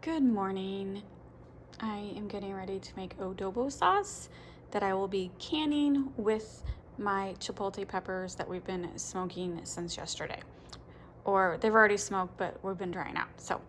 Good morning. I am getting ready to make adobo sauce that I will be canning with my chipotle peppers that we've been smoking since yesterday. Or they've already smoked, but we've been drying out. So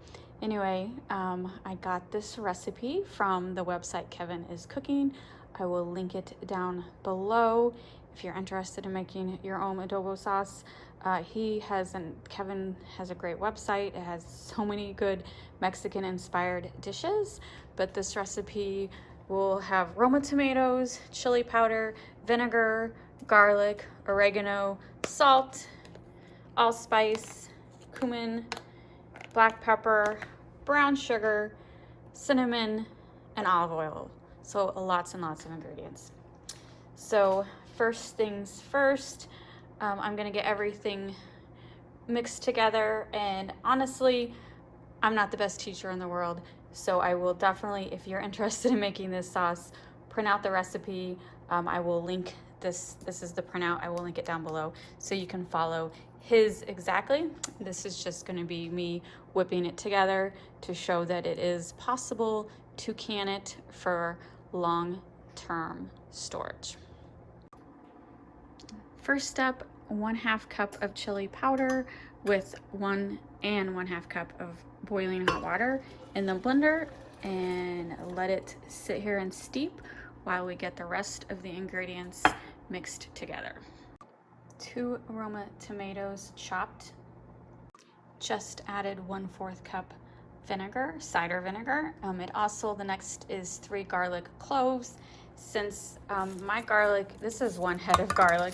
anyway, I got this recipe from the website Kevin is Cooking. I will link it down below if you're interested in making your own adobo sauce. Kevin has a great website. It has so many good Mexican inspired dishes, but this recipe will have Roma tomatoes, chili powder, vinegar, garlic, oregano, salt, allspice, cumin, black pepper, brown sugar, cinnamon, and olive oil. So lots and lots of ingredients. So first things first, I'm gonna get everything mixed together, and honestly, I'm not the best teacher in the world, so I will definitely, if you're interested in making this sauce, print out the recipe. I will link this is the printout. I will link it down below so you can follow his exactly. This is just gonna be me whipping it together to show that it is possible to can it for long-term storage. First step, 1/2 cup of chili powder with 1 1/2 cup of boiling hot water in the blender, and let it sit here and steep while we get the rest of the ingredients mixed together. 2 Roma tomatoes chopped. Just added 1/4 cup vinegar, cider vinegar. The next is 3 garlic cloves. Since my garlic, this is 1 head of garlic.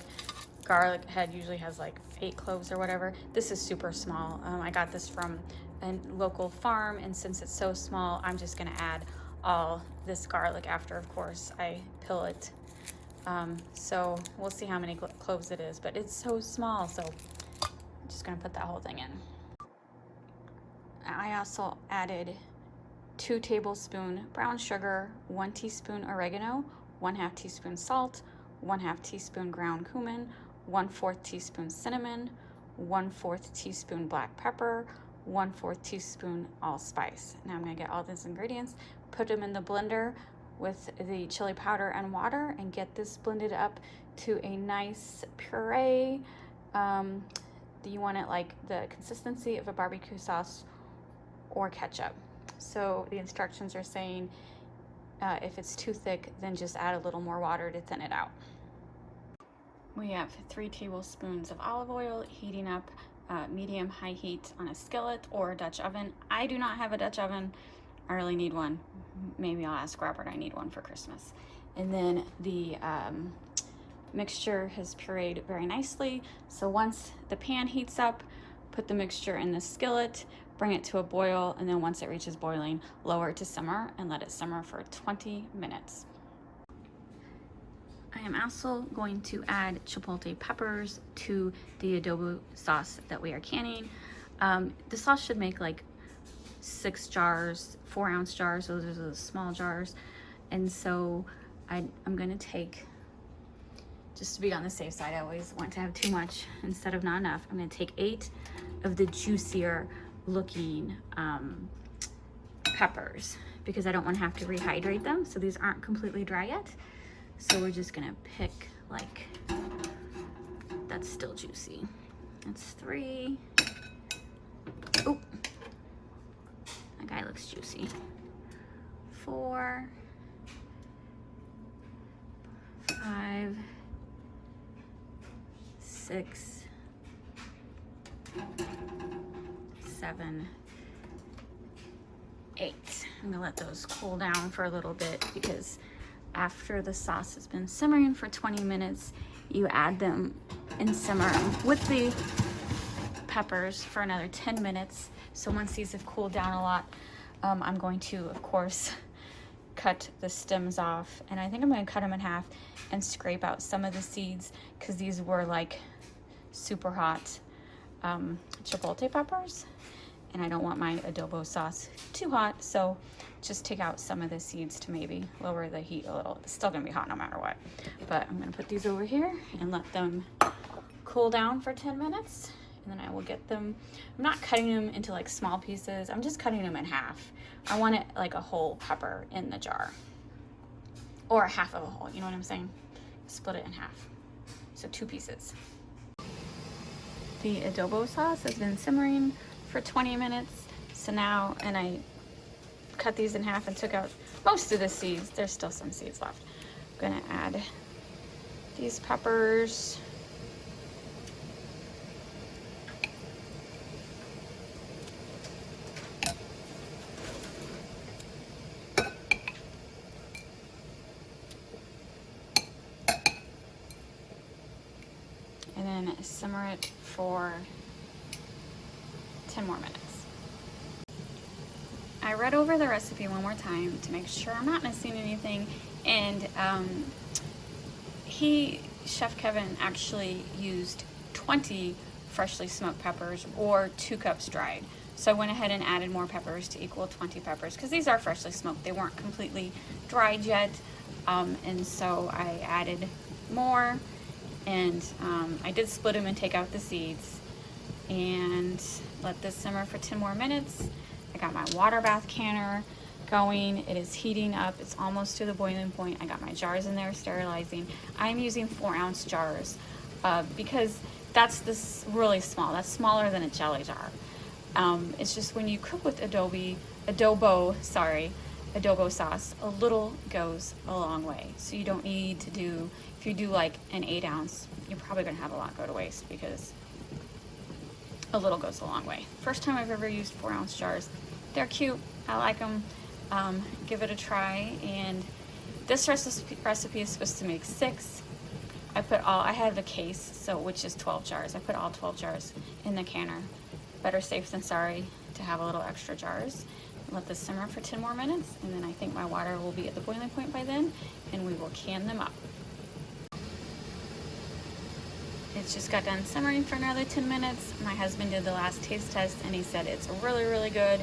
Garlic head usually has like 8 cloves or whatever. This is super small. I got this from a local farm, and since it's so small, I'm just gonna add all this garlic after, of course, I peel it. So we'll see how many cloves it is, but it's so small, so I'm just gonna put that whole thing in. I also added 2 tablespoons brown sugar, 1 teaspoon oregano, 1/2 teaspoon salt, 1/2 teaspoon ground cumin, 1/4 teaspoon cinnamon, 1/4 teaspoon black pepper, 1/4 teaspoon allspice. Now I'm gonna get all these ingredients, put them in the blender with the chili powder and water, and get this blended up to a nice puree. You want it like the consistency of a barbecue sauce or ketchup. So the instructions are saying if it's too thick, then just add a little more water to thin it out. We have 3 tablespoons of olive oil heating up medium-high heat on a skillet or a Dutch oven. I do not have a Dutch oven. I really need one. Maybe I'll ask Robert. I need one for Christmas. And then the mixture has pureed very nicely. So once the pan heats up, put the mixture in the skillet, bring it to a boil, and then once it reaches boiling, lower it to simmer and let it simmer for 20 minutes. I am also going to add chipotle peppers to the adobo sauce that we are canning. The sauce should make like 6 jars, 4-ounce jars. Those are the small jars. And so I'm gonna take, just to be on the safe side, I always want to have too much instead of not enough. I'm gonna take 8 of the juicier looking peppers because I don't want to have to rehydrate them. So these aren't completely dry yet. So we're just gonna pick like, that's still juicy. That's 3. Oh, that guy looks juicy. 4, 5, 6, 7, 8. I'm gonna let those cool down for a little bit because after the sauce has been simmering for 20 minutes, you add them and simmer with the peppers for another 10 minutes. So once these have cooled down a lot, I'm going to, of course, cut the stems off. And I think I'm gonna cut them in half and scrape out some of the seeds because these were like super hot chipotle peppers. And I don't want my adobo sauce too hot, so just take out some of the seeds to maybe lower the heat a little. It's still gonna be hot no matter what. But I'm gonna put these over here and let them cool down for 10 minutes. and then I will get them. I'm not cutting them into like small pieces. I'm just cutting them in half. I want it like a whole pepper in the jar, or half of a whole, you know what I'm saying? Split it in half. So 2 pieces. The adobo sauce has been simmering for 20 minutes. So now, and I cut these in half and took out most of the seeds. There's still some seeds left. I'm gonna add these peppers. And then simmer it for 10 more minutes. I read over the recipe one more time to make sure I'm not missing anything, and Chef Kevin actually used 20 freshly smoked peppers, or 2 cups dried. So I went ahead and added more peppers to equal 20 peppers, because these are freshly smoked. They weren't completely dried yet, and so I added more, and I did split them and take out the seeds, and let this simmer for 10 more minutes. I got my water bath canner going. It is heating up. It's almost to the boiling point. I got my jars in there sterilizing. I'm using 4-ounce jars because that's this really small. That's smaller than a jelly jar. It's just when you cook with adobo sauce, a little goes a long way. So you don't need to do, if you do like an 8-ounce, you're probably gonna have a lot go to waste, because a little goes a long way. First time I've ever used 4-ounce jars. They're cute. I like them. Give it a try. And this recipe is supposed to make 6. I have a case, so which is 12 jars. I put all 12 jars in the canner. Better safe than sorry to have a little extra jars. Let this simmer for 10 more minutes, and then I think my water will be at the boiling point by then, and we will can them up. It's just got done simmering for another 10 minutes. My husband did the last taste test, and he said it's really, really good.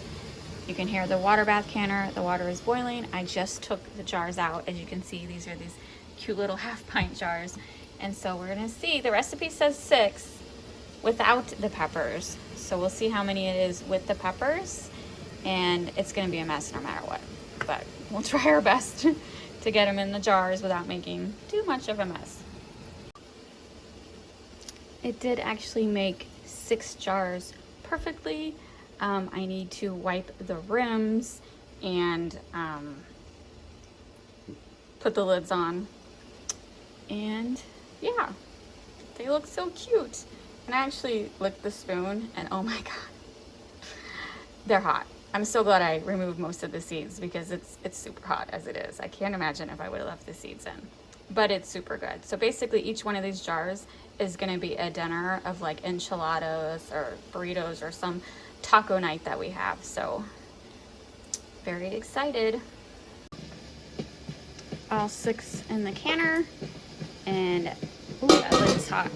You can hear the water bath canner. The water is boiling. I just took the jars out. As you can see, these are these cute little half-pint jars. And so we're gonna see, the recipe says 6 without the peppers. So we'll see how many it is with the peppers. And it's gonna be a mess no matter what. But we'll try our best to get them in the jars without making too much of a mess. It did actually make 6 jars perfectly. I need to wipe the rims and put the lids on. And yeah, they look so cute. And I actually licked the spoon, and oh my God, they're hot. I'm so glad I removed most of the seeds, because it's super hot as it is. I can't imagine if I would have left the seeds in, but it's super good. So basically each one of these jars is gonna be a dinner of like enchiladas or burritos or some taco night that we have. So very excited. All 6 in the canner, and ooh, that lid's hot.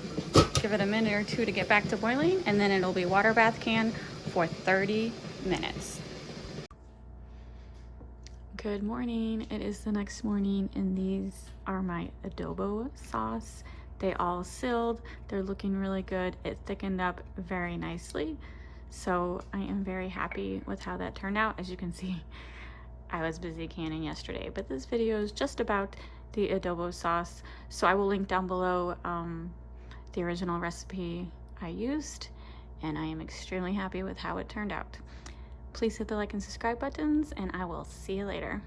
Give it a minute or 2 to get back to boiling, and then it'll be water bath can for 30 minutes. Good morning. It is the next morning, and these are my adobo sauce. They all sealed. They're looking really good. It thickened up very nicely. So I am very happy with how that turned out. As you can see, I was busy canning yesterday, but this video is just about the adobo sauce. So I will link down below the original recipe I used, and I am extremely happy with how it turned out. Please hit the like and subscribe buttons, and I will see you later.